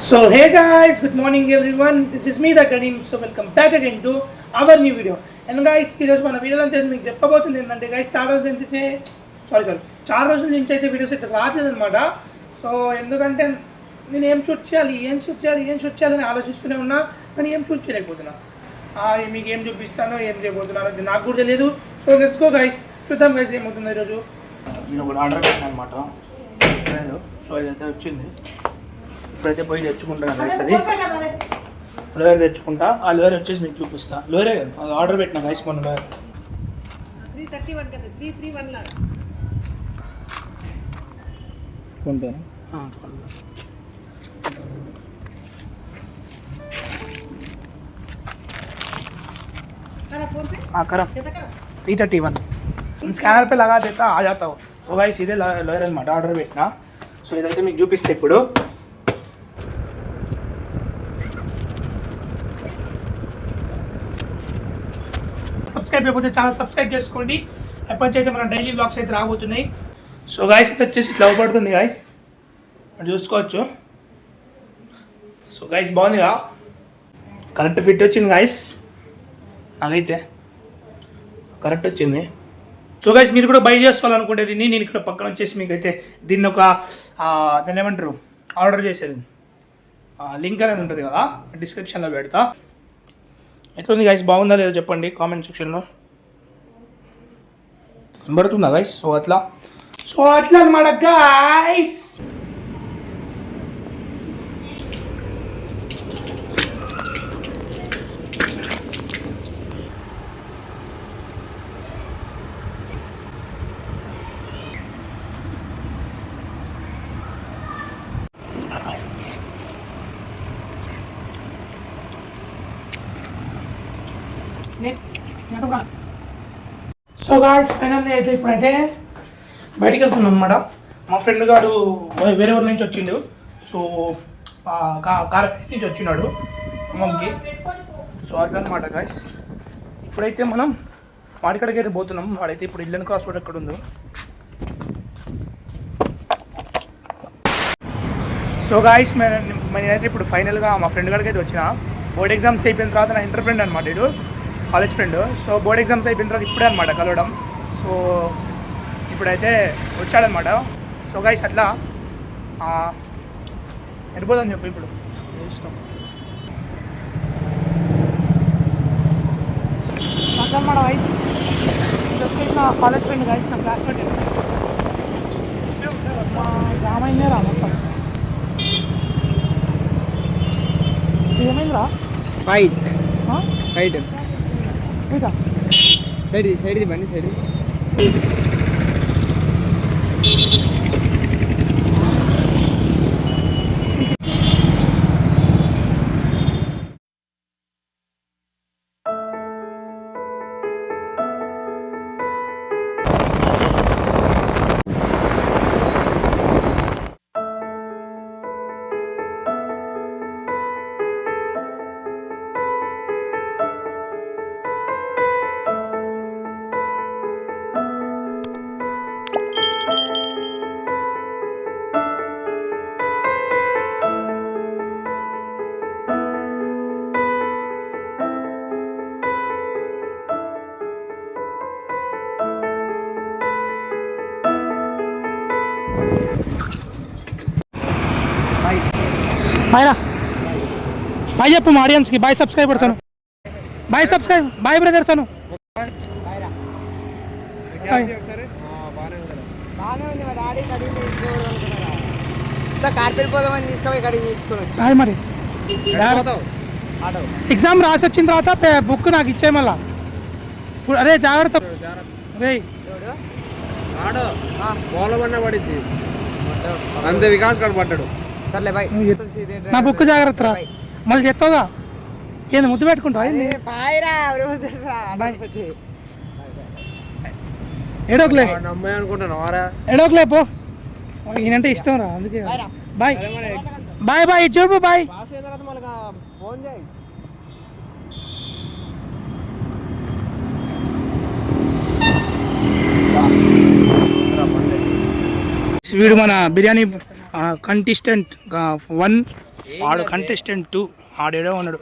So hey guys, good morning everyone. This is me the Karim. So welcome back again to our new video. And guys, ఈరోజు మన వీడియోలో వచ్చేసి మీకు చెప్పబోతుంది ఏంటంటే guys చాలా రోజుల నుంచి అయితే వీడియోస్ అయితే రావట్లేదు అనమాట. సో ఎందుకంటే నేను ఏం షూట్ చేయాలని ఆలోచిస్తూనే ఉన్నా, కానీ ఏం షూట్ చేయలేకపోతున్నా. మీకు ఏం చూపిస్తానో ఏం చేయబోతున్నానో అది నాకు కూడా తెలియదు. సో లెట్స్ గో గైస్, చూద్దాం గైస్ ఏమవుతుంది ఈరోజు. నేను ఒకటి ఆర్డర్ పెట్టాను అనమాట. సో ఇదైతే వచ్చింది. ఇప్పుడైతే పోయి తెచ్చుకుంటాను గైస్. అది లోయర్ తెచ్చుకుంటా. ఆ లోయర్ వచ్చేసి మీకు చూపిస్తా. లోయరే అది ఆర్డర్ పెట్టిన గైస్ మొన్న లోయర్ 331 కదా 331 లా కొంటాను. करा 331 स्कैनर पे लगा देता आ जाता हो. సో గైస్ ఇదే లోయర్ అనమాట ఆర్డర్ పెట్టిన. సో ఇదైతే మీకు చూపిస్తే ఇప్పుడు సబ్స్క్రైబ్ అయిపోతే ఛానల్ సబ్స్క్రైబ్ చేసుకోండి. ఎప్పటి నుంచి అయితే మన డైలీ బ్లాగ్స్ అయితే రాబోతున్నాయి. సో గైస్ అయితే వచ్చేసి ఇట్లా పడుతుంది గైస్, అది చూసుకోవచ్చు. సో గైస్ బాగుందిగా, కరెక్ట్ ఫిట్ వచ్చింది గైస్, నాకైతే కరెక్ట్ వచ్చింది. సో గైస్ మీరు కూడా బై చేసుకోవాలనుకుంటే దీన్ని, నేను ఇక్కడ పక్కన వచ్చేసి మీకు అయితే దీన్ని ఒక దాన్ని ఏమంటారు ఆర్డర్ చేసేది లింక్ అనేది ఉంటుంది కదా, డిస్క్రిప్షన్లో పెడతా. ఎట్లుంది గైస్, బాగుందా లేదో చెప్పండి కామెంట్ సెక్షన్లో. కనబడుతుందా గైస్? సో అట్లా అనమాట గైస్. సో గాయ్స్ ఫైనల్లీ అయితే ఇప్పుడైతే బయటికి వెళ్తున్నాం అనమాట. మా ఫ్రెండ్ గారు వేరే ఊరి నుంచి వచ్చిండు. సో కారపేట నుంచి వచ్చినాడు అమ్మకి. సో అట్లా అనమాట గాయ్స్. ఇప్పుడైతే మనం వాడికాడికి అయితే పోతున్నాం. వాడైతే ఇప్పుడు ఇల్లెన్ హాస్పిటల్ ఎక్కడ ఉందో. సో గాయ్స్ నేనైతే ఇప్పుడు ఫైనల్గా మా ఫ్రెండ్ గారికి అయితే వచ్చిన. బోర్డ్ ఎగ్జామ్స్ అయిపోయిన తర్వాత నా ఇంటర్ ఫ్రెండ్ అనమాట, ఇడు college friend. So board exams అయిపోయిన తర్వాత ఇప్పుడే అనమాట కలవడం. సో ఇప్పుడైతే వచ్చాడనమాట. సో గైస్ అట్లా వెళ్ళిపోదని చెప్పు ఇప్పుడు అట్లా అనమాట గైస్. వచ్చేసి నా కాలేజ్ ఫ్రెండ్ గైస్, నా క్లాస్మేట్ రామైందే రా మొత్తం. ఏమైందిరా? ఫైట్ సైడ్ బండి సైడ్. బాయ్ రా, బాయ్ చెప్పు మా ఆడియన్స్కి. బాయ్ సబ్స్క్రైబర్స్ అను, బాయ్ సబ్స్క్రైబ్, బాయ్ బ్రదర్స్ అను. బాయ్. మరి ఎగ్జామ్ రాసి వచ్చిన తర్వాత బుక్ నాకు ఇచ్చే మళ్ళా. అరే జాగ్రత్త రే, పడింది అంతే. వికాస్ గారు పడ్డాడు. నా బుక్ జాగ్రత్త రా, మళ్ళీ చెప్తావుగా. ఏంది ముద్దు పెట్టుకుంటావా? ఎడోకలే ఎడోకలే పో, ఈయనంటే ఇష్టం రా, అందుకే. బాయ్ బాయ్ బాయ్ చూపు బాయ్. వీడు మన బిర్యానీ కంటెస్టెంట్ 1, ఆడు కంటెస్టెంట్ 2, ఆడేడో ఉన్నాడు.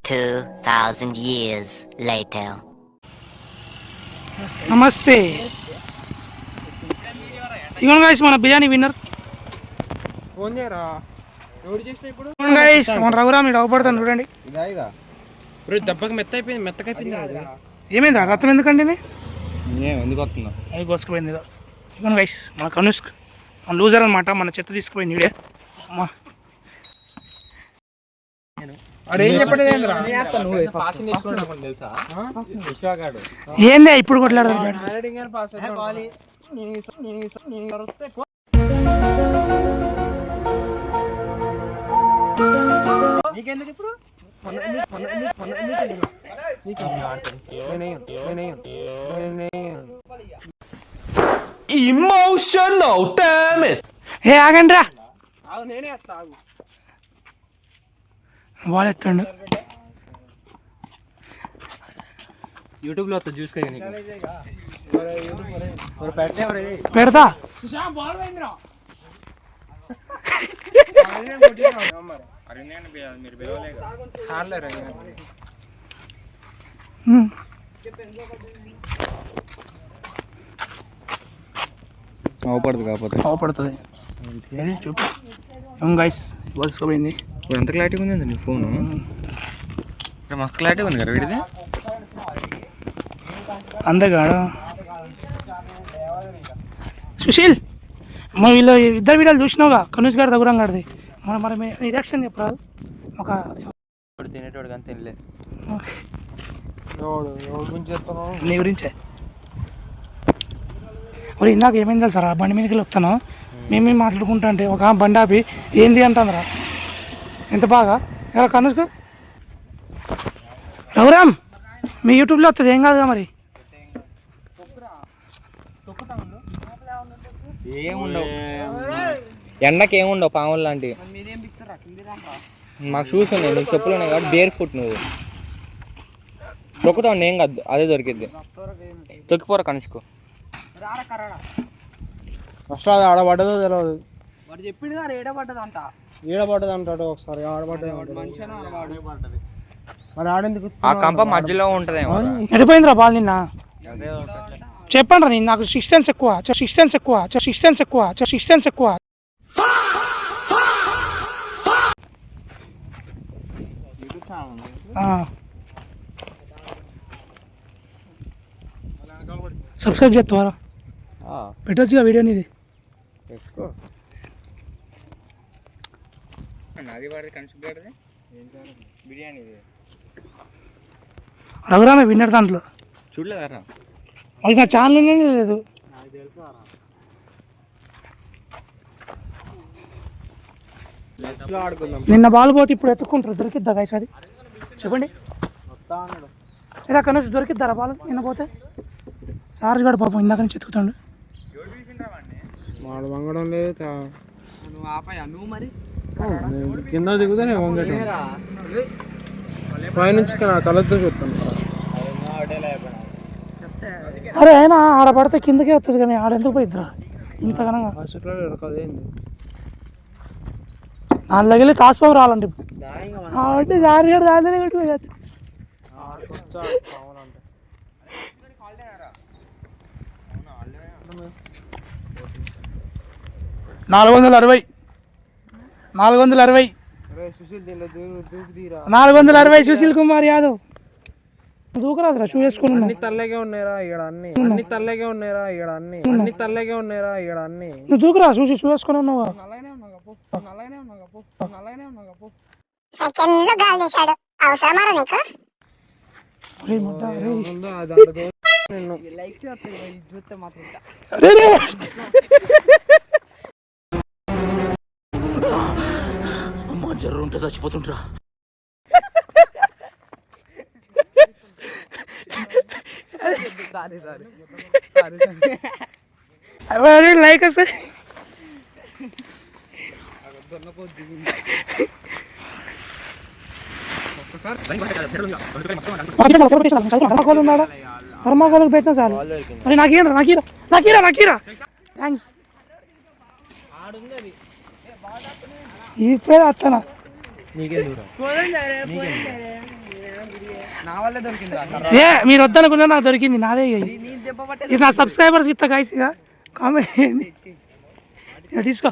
2,000 years later. నమస్తే. ఇవన్ గైస్ మన బిర్యానీ విన్నర్. ఫోన్ చేయరా ఎవరు చేసిన ఇప్పుడు గైస్ మన రఘురామ్ ఇటు అవపడతాను చూడండి. దెబ్బకి మెత్తకైపోయింది. ఏమైందా రక్తం ఎందుకండి ఎందుకు వస్తుందా అది గోసుకుపోయింది. ఇవన్ గైస్ మన కనుష్క్ మన లూజర్ అనమాట, మన చెత్త తీసుకుపోయింది ఇడే. అమ్మా ఏందే ఇప్పుడు కొట్లాడదు. నీకెందుకు ఇప్పుడు Emotional, damn it! ఏ ఆగండి రా, నేనే వస్తా ఆగు. బాల్ ఎత్తండు. యూట్యూబ్ లో చూసుకో పెడతా. అవపడదు కాకపోతే అవపడుతుంది. చూపు గైస్ వలసిపోయింది. ఇప్పుడు ఎంత క్లారిటీగా ఉంది నీ ఫోను? మస్తు క్లారిటీగా ఉంది కదా వీడిది. అందగాడు సుశీల్, మా వీళ్ళు ఇద్దరు వీడియోలు చూసినావుగా, కనుష్ గారి దగ్గర గారిది. మరి మీ రియాక్షన్ చెప్పరాదు. ఒక తినేటోడు కానీ తినలే. నీ గురించే. మరి ఇందాక ఏమైంది తెలుసారా, బండి మీదకి వెళ్ళి వస్తాను, మేమేం మాట్లాడుకుంటా అంటే ఒక బండి ఆపి ఏంది అంటుందిరా. ఎంత బాగా ఎలా కనుష్క రఘురామ్ మీ యూట్యూబ్లో వస్తుంది, ఏం కాదుగా మరి. ఏముండవు ఎండకి, ఏముండవు పాములు లాంటివి. మాకు షూస్ ఉన్నాయి, నీకు చెప్పులు ఉన్నాయి కాబట్టి బేర్ ఫుట్ నువ్వు తొక్కుతావు. ఏం కాదు, అదే దొరికిద్ది. తొక్కిపోరా కనుసుకో. ఫస్ట్ అది ఆడబడ్డదో తెలియదు. వాడు చెప్పిండు ఏడబడ్డదంట. ఈడబడ్డది అంటాడు ఒకసారి, ఆడబడ్డది మరి ఆడేందుకు. ఆ కంప మధ్యలో ఉంటదేమో. ఎడిపోయిందిరా బాల్ నిన్న. చెప్పండి నేను, నాకు సిస్టెన్స్ ఎక్కువ. సబ్స్క్రైబ్ చేస్తావారా? పెట్టొచ్చుగా వీడియో నీది. రఘురామే విన్నర్ దాంట్లో చూడలేదా? అది నా ఛానల్ లేదు. నిన్న బాల్ పోతే ఇప్పుడు ఎత్తుకుంటారు, దొరికిద్దా గైస్ అది చెప్పండి. ఇలా కనీసం దొరికిద్దారా బాల్ నిన్న పోతే? సార్జ్ గడు పాపం ఇందాక నుంచి ఎత్తుకుతాడు. వాడు వంగడం లేదు. నువ్వు మరి కింద దిగుతానే పైనుంచి కలతో చెప్తాను. అరే అయినా ఆడ పడితే కిందకే వస్తుంది కానీ ఆడెందుకు పోయిద్దిరా ఇంతగానంగా. దాని దగ్గర తాసుపాము రావాలంటే అంటే దారి దాని కట్టుకోవచ్చు. 460 సుశీల్ కుమార్ యాదవ్. దూకరాదురా, షూ వేసుకుని. అన్ని తల్లగే ఉన్నాయిరా ఇక్కడ అన్ని. నువ్వు దూకరా, షూ వేసుకుని ఉన్నావు. సెకండ్లో గాలి చేశాడు, అవసరమారా నీకు? అమ్మా జర్ర ఉంటే చచ్చిపోతుంటరా. లైక్ వస్తే ధర్మాకోల్ పెట్టినా చాలు. మరి నాకీరా థ్యాంక్స్. ఇప్పుడే వస్తానా నా వల్లే దొరికింది మీరు వద్దనుకున్నా నాకు దొరికింది, నాదే ఇది. ఇది నా సబ్స్క్రైబర్స్ ఇస్తా గైస్, ఇక కామెంట్ చేయండి. ఇక తీసుకో.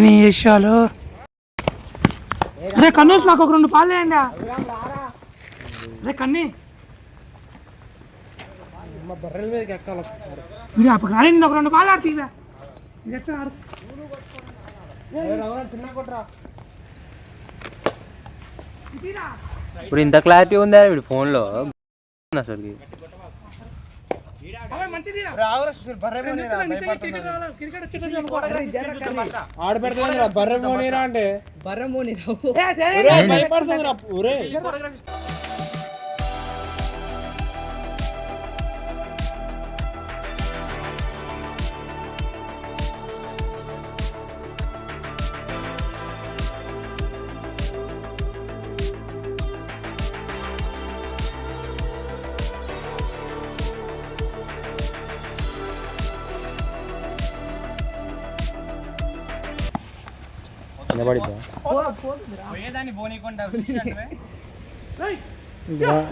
నీ విషయాలు అరే కన్నూసి నాకు ఒక 2 పాలు వేయండి. అరే కన్నీ బర్రెల మీదకి ఎక్కాలి ఒకసారి. మీరు అప్పుడు రాలేదు, నేను ఒక 2 పాలు ఆడుతుంది. చిన్న కొట్రా. ఇప్పుడు ఇంత క్లారిటీ ఉందా వీడు ఫోన్లో అసలు? ఆడబెడుతుంది బర్రె పోనీరా అంటే బర్రె పోనీరా భయపడుతుంది.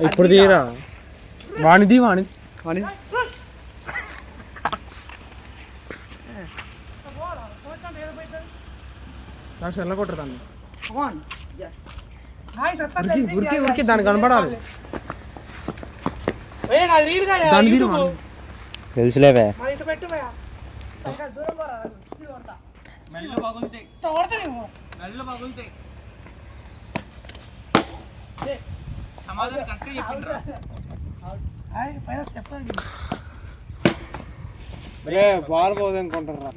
ఇప్పుడు తీరా వాణిది ఎలా కొట్టరు ఉరికి దాన్ని కనపడాలి. తెలుసులేవే. బాల్ పోదు అనుకుంటారా?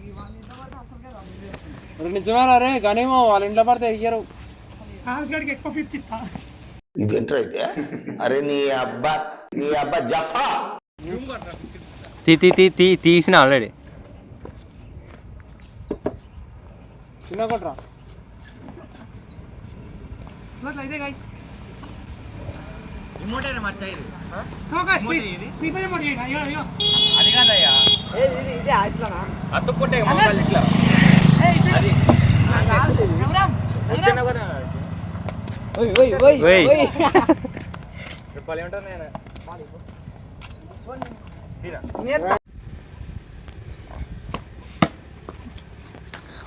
నిజమేనా రే? కానీ వాళ్ళ ఇంట్లో పడితే ఎయ్యరు. ఎక్కువ 50 ఇస్తా. ఇదేంటైతే అరే నీ అబ్బా జఫా తీసిన ఆల్రెడీ. చిన్న కొట్రా. అయితే గైస్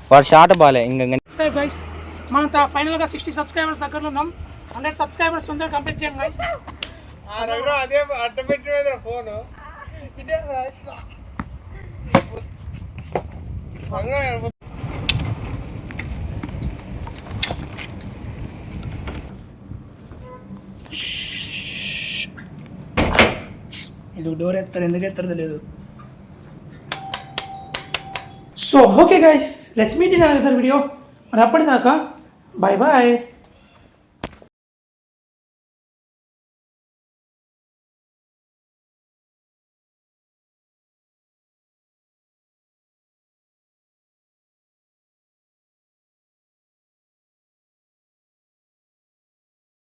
వాడు షార్ట్ బాలే ఇంకా. మనం ఫైనల్ గా 60 సబ్స్క్రైబర్స్ దగ్గరలో ఉన్నాం. 100 సబ్స్క్రైబర్స్ తొందరగా కంప్లీట్ చేయండి గైస్. అదే అడ్డ పెట్టి ఫోన్ ఇది డోర్ ఎత్తారు, ఎందుకు ఎత్తారో తెలియదు. So okay guys, let's meet in another video. మరి అప్పటిదాకా బాయ్ బాయ్.